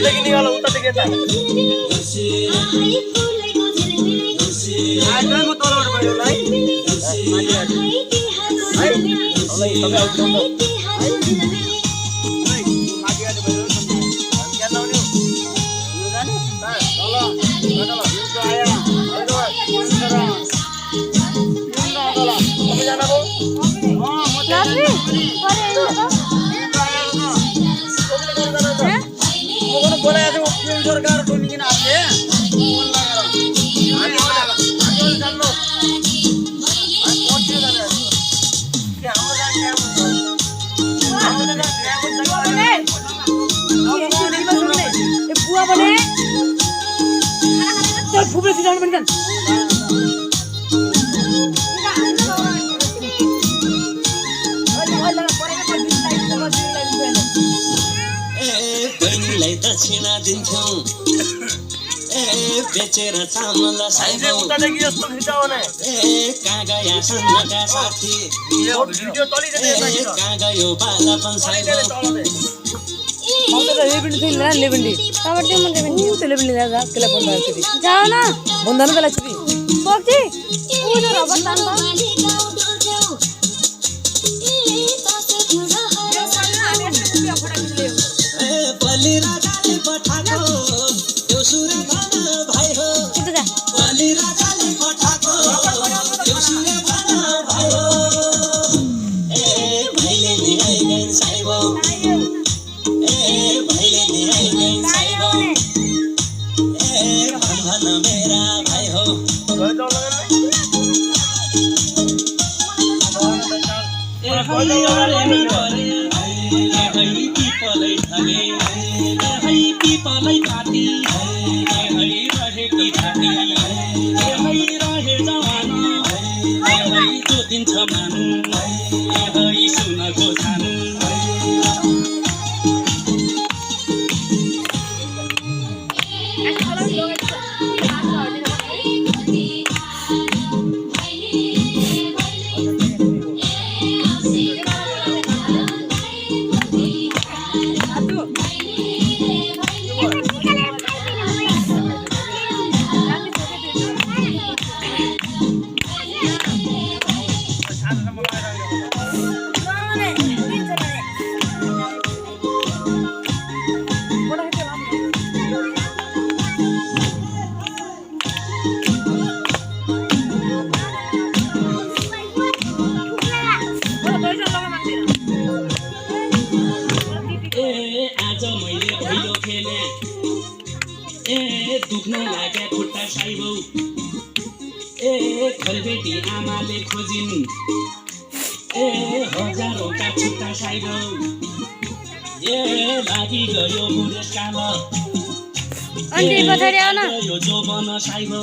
देखि निकालो उता देखि यता आज म तलबाट बढ्यो ल है है तपाईँ आउनु त सरकार टोलिकिन आथे फोन लगाएर हामी जान्नु हामी पछियो जाने के हाम्रो जाने हाम्रो जाने ए बुवा बने चल फुबे सिजान बन जान दक्षिणा दिन्थ्यौं ए बेचेर चामल साइबौ उता देखि यस्तो खिचाउने ए कहाँ गया सन्नका साथी यो भिडियो चलिरहेको छ कहाँ गयो बालापन साइबौ मौत लेबेन्डी थिन ना लेबेन्डी काबटे मन लेबेन्डी उ त लेबेन्डी जा केला बन्द आछी जाओ न बन्द न बेला छी बक्ति उ त रबर तान बलि राजाले पठाको त्यो सुरे भन भाइ हो बलि राजाले पठाको त्यो सुरे भन भाइ हो ए भाइले निगाइ गइन साइबौ ए भाइले निगाइ गइन साइबौ ए भन भन मेरा भाइ हो ए पिपलै काटी रहेकी थाती रहे जवान जो दिन्छ मान सुनको छान दुख्न लाग्या खुट्टा साइबौ ए खलबेटी आमाले खोजिन् ए हजारौँका खुट्टा साइबौ ए लागि गयो बुढेसकाल अन्डी पछाडी आउन यो जोबन साइबौ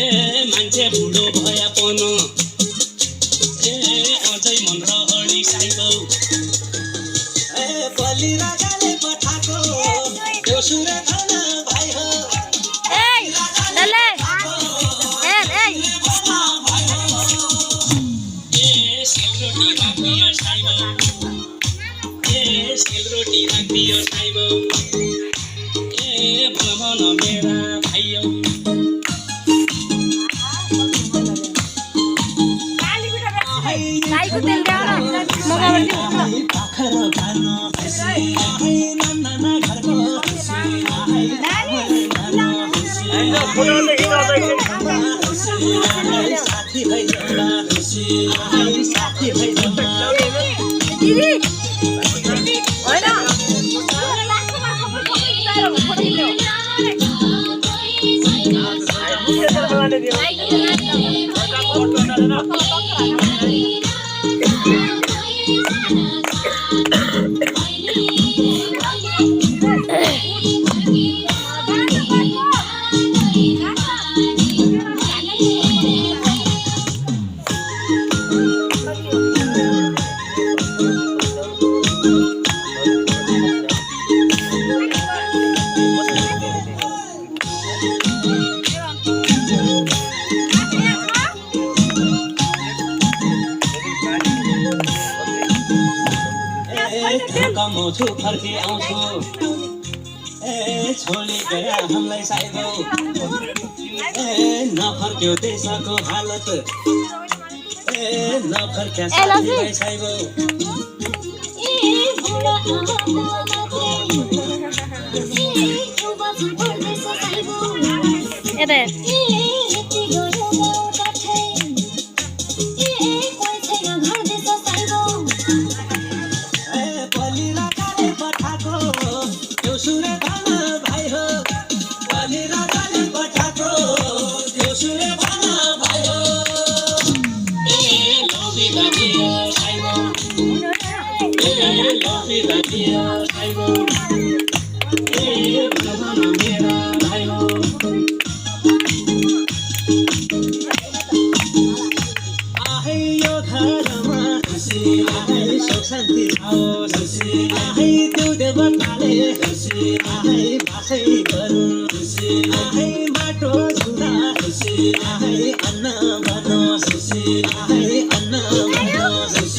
ए मान्छे बुढो भया पन ए अझै मन रहडी साइबौ ए बलि राजाले पठाको त्यो सुरे भन भाइ हो ए लले ए ए सेलरोटी राखियो साइबौ ए सेलरोटी राखियो साइबौ ए भन मेरा भाइयो गाईको तेल ल्याउ न मगाबाट पाखर खान साथी भाइ कमाउँछु फर्के आउँछु ए छोडी गया हामीलाई साइबौ ए नफर्क्यो देशको हालत ए नफर्क्या साथीभाइ साइबौ शान्ति आओस् आहै त्यो देवताले आहै भाषै गरोस् आहै माटो छुँदा आहै अन्न बनोस् आहै अन्न बनोस्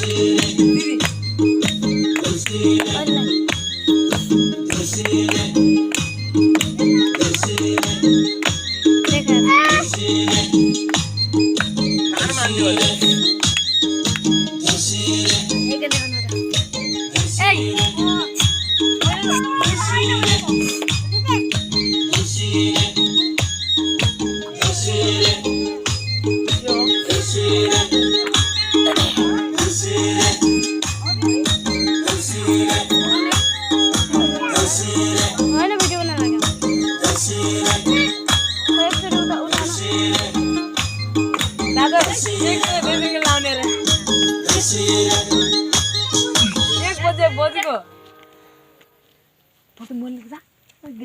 एक बजे